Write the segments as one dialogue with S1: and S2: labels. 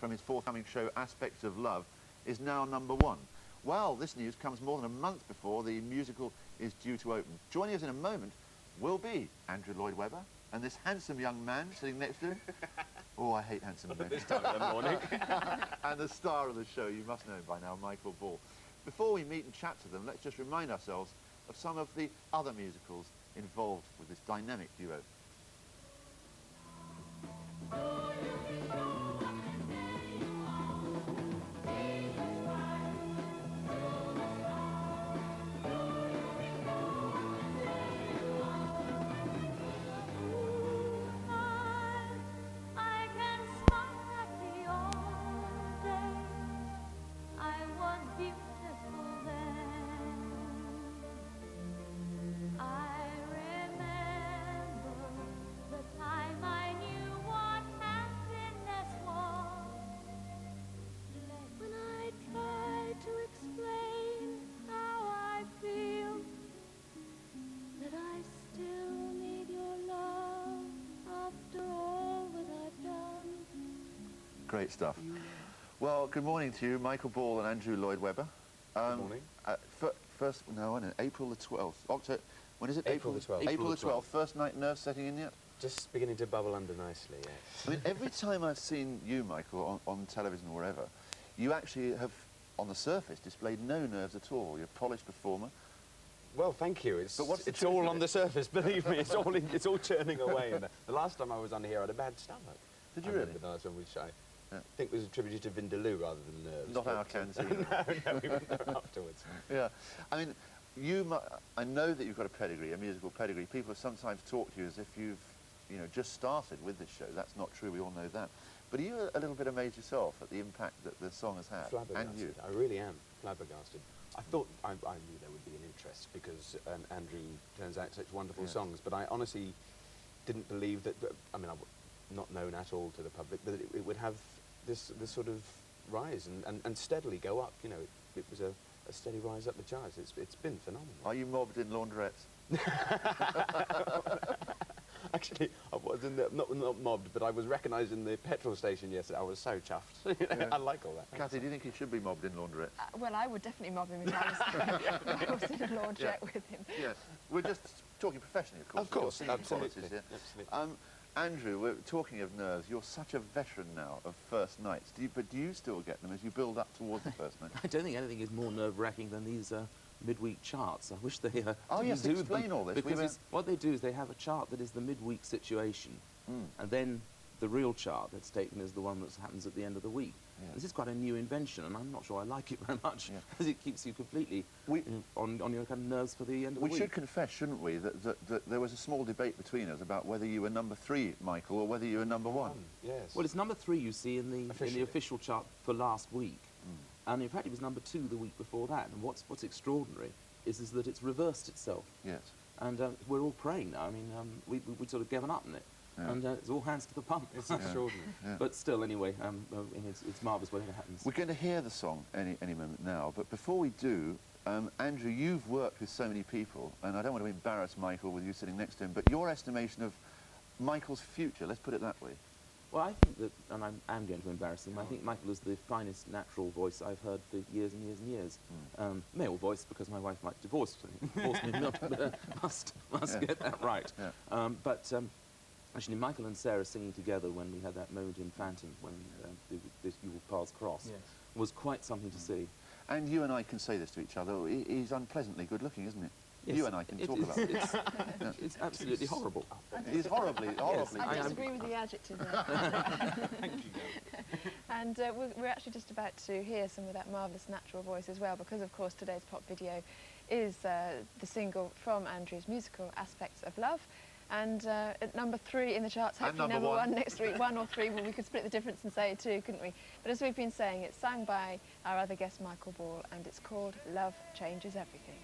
S1: from his forthcoming show Aspects of Love is now #1. Well, this news comes more than a month before the musical is due to open. Joining us in a moment will be Andrew Lloyd Webber and this handsome young man sitting next to him. Oh, I hate handsome men.
S2: This time of the morning.
S1: And the star of the show, you must know him by now, Michael Ball. Before we meet and chat to them, let's just remind ourselves of some of the other musicals involved with this dynamic duo. Great stuff. Well, good morning to you, Michael Ball and Andrew Lloyd Webber.
S2: Good morning.
S1: First, no, I don't know, April the 12th. October, when is it?
S2: April the 12th.
S1: April the 12th. First night nerves setting in yet?
S2: Just beginning to bubble under nicely, yes.
S1: I mean, every time I've seen you, Michael, on television or wherever, you actually have, on the surface, displayed no nerves at all. You're a polished performer.
S2: Well, thank you. It's
S1: truth
S2: all on the surface, believe me. It's all churning away. And the last time I was on here, I had a bad stomach.
S1: Did you really?
S2: The last one, which I think was attributed to Vindaloo rather than nerves.
S1: Not our canteen.
S2: No, we went there afterwards.
S1: Yeah. I mean, I know that you've got a pedigree, a musical pedigree. People have sometimes talked to you as if you've, just started with this show. That's not true. We all know that. But are you a little bit amazed yourself at the impact that the song has had?
S2: Flabbergasted.
S1: And you?
S2: I really am flabbergasted. I thought I knew there would be an interest because Andrew turns out such wonderful songs, but I honestly didn't believe that. I mean, not known at all to the public, that it would have this sort of rise and steadily go up. It was a steady rise up the charts. It's been phenomenal.
S1: Are you mobbed in laundrettes?
S2: Actually, I wasn't not mobbed, but I was recognised in the petrol station yesterday. I was so chuffed. I like all that.
S1: Kathy, do you think he should be mobbed in laundrettes?
S3: Well, I would definitely mob him if I was in a laundrette with him.
S1: Yes. We're just talking professionally, of course.
S2: Of course,
S1: absolutely.
S2: Absolutely.
S1: Andrew, we're talking of nerves. You're such a veteran now of first nights. Do you still get them as you build up towards the first night?
S4: I don't think anything is more nerve-wracking than these midweek charts. I wish they
S1: oh yes,
S4: do
S1: explain
S4: them,
S1: all this.
S4: Because what they do is they have a chart that is the midweek situation, and then the real chart that's taken is the one that happens at the end of the week. Yeah. This is quite a new invention, and I'm not sure I like it very much, because it keeps you completely on your kind of nerves for the end of the week.
S1: We should confess, shouldn't we, that there was a small debate between us about whether you were #3, Michael, or whether you were #1.
S2: Yes.
S4: Well, it's #3 you see in the official chart for last week, and in fact it was #2 the week before that. And what's extraordinary is that it's reversed itself.
S1: Yes.
S4: And we're all praying now. I mean, we sort of given up on it. Yeah. And it's all hands to the pump.
S2: It's extraordinary.
S4: Yeah. But still, anyway, it's marvellous whatever happens.
S1: We're going to hear the song any moment now, but before we do, Andrew, you've worked with so many people, and I don't want to embarrass Michael with you sitting next to him, but your estimation of Michael's future, let's put it that way.
S4: Well, I think that, and I'm going to embarrass him, I think Michael is the finest natural voice I've heard for years and years and years. Male voice, because my wife might divorce me, but must get that right. Yeah. Actually, Michael and Sarah singing together when we had that moment in Phantom, when your paths crossed, was quite something to see.
S1: And you and I can say this to each other, he's unpleasantly good looking, isn't it? Yes, you and I can talk about it.
S4: It's absolutely horrible.
S1: He's horribly.
S3: Yes, I disagree with the adjective there.
S2: Thank you.
S3: And we're actually just about to hear some of that marvellous natural voice as well, because of course today's pop video is the single from Andrew's musical Aspects of Love. And at #3 in the charts, hopefully #1 next week, 1 or 3, well, we could split the difference and say 2, couldn't we? But as we've been saying, it's sung by our other guest, Michael Ball, and it's called Love Changes Everything.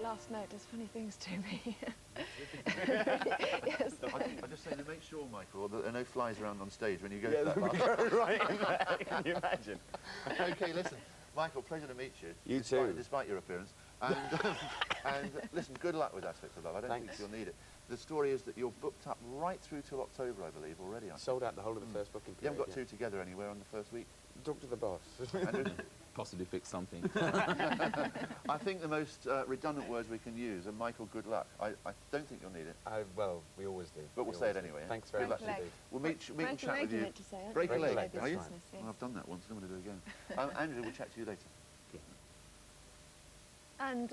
S3: last note does funny things to me.
S1: Yes. I just say to make sure, Michael, that there are no flies around on stage when you go to that bar.
S2: Right in there, can you imagine?
S1: Okay, listen, Michael, pleasure to meet you.
S2: You too.
S1: Despite your appearance. And, and listen, good luck with Aspects of Love. I don't think you'll need it. The story is that you're booked up right through till October, I believe, already, aren't you?
S2: Sold out the whole of the first booking
S1: You
S2: period.
S1: haven't got two together anywhere on the first week?
S2: Talk to the boss.
S4: Possibly fix something.
S1: I think the most redundant words we can use are Michael, good luck. I don't think you'll need it.
S2: Well, we always do.
S1: But we'll say it anyway.
S2: Thanks very much
S3: Break a leg.
S2: indeed.
S1: We'll meet and chat with you.
S3: Break
S1: a leg.
S3: That's
S1: Are you?
S3: right. Yes.
S1: Well, I've done that once. I don't want to do it again. Andrew, we'll chat to you later.
S3: And